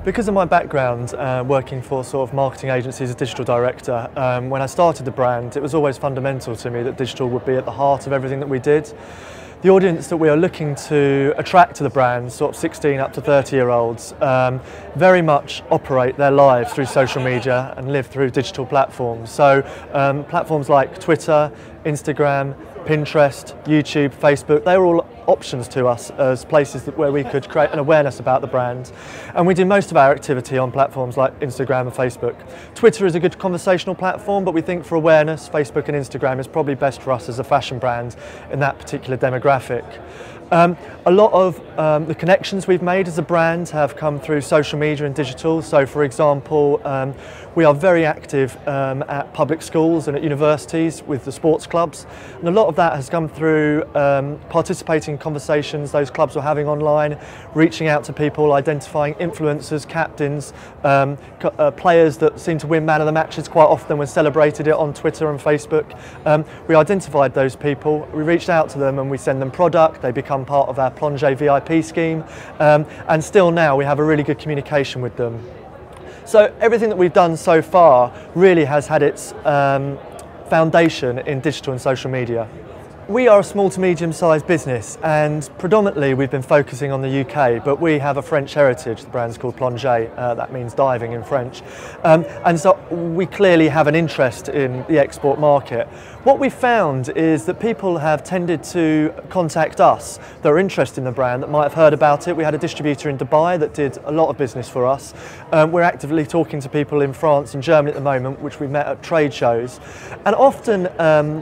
Because of my background working for sort of marketing agencies as digital director, when I started the brand, it was always fundamental to me that digital would be at the heart of everything that we did. The audience that we are looking to attract to the brand, sort of 16 up to 30-year-olds, very much operate their lives through social media and live through digital platforms. So platforms like Twitter, Instagram, Pinterest, YouTube, Facebook, they were all options to us as places where we could create an awareness about the brand. And we do most of our activity on platforms like Instagram and Facebook. Twitter is a good conversational platform, but we think for awareness, Facebook and Instagram is probably best for us as a fashion brand in that particular demographic. A lot of the connections we've made as a brand have come through social media and digital. So for example, we are very active at public schools and at universities with the sports clubs, and a lot of that has come through participating in conversations those clubs were having online, reaching out to people, identifying influencers, captains, players that seem to win man of the matches quite often. We celebrated it on Twitter and Facebook. We identified those people, we reached out to them and we send them product, they become part of our Plongee VIP scheme, and still now we have a really good communication with them. So everything that we've done so far really has had its foundation in digital and social media. We are a small to medium-sized business, and predominantly we've been focusing on the UK, but we have a French heritage. The brand's called Plongee, that means diving in French. And so we clearly have an interest in the export market. What we found is that people have tended to contact us that are interested in the brand, that might have heard about it. We had a distributor in Dubai that did a lot of business for us. We're actively talking to people in France and Germany at the moment, which we met at trade shows. And often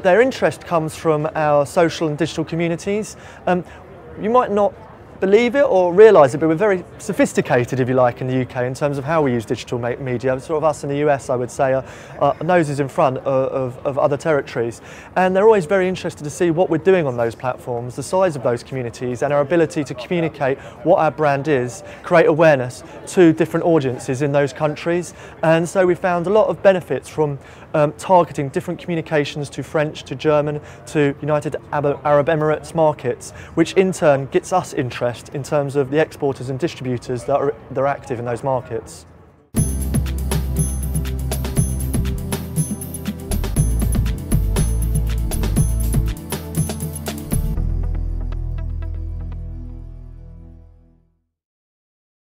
their interest comes from our social and digital communities. You might not believe it or realise it, but we're very sophisticated, if you like, in the UK in terms of how we use digital media. Sort of us in the US, I would say, are noses in front of other territories. And they're always very interested to see what we're doing on those platforms, the size of those communities, and our ability to communicate what our brand is, create awareness to different audiences in those countries. And so we found a lot of benefits from targeting different communications to French, to German, to United Arab Emirates markets, which in turn gets us interest in terms of the exporters and distributors that are active in those markets.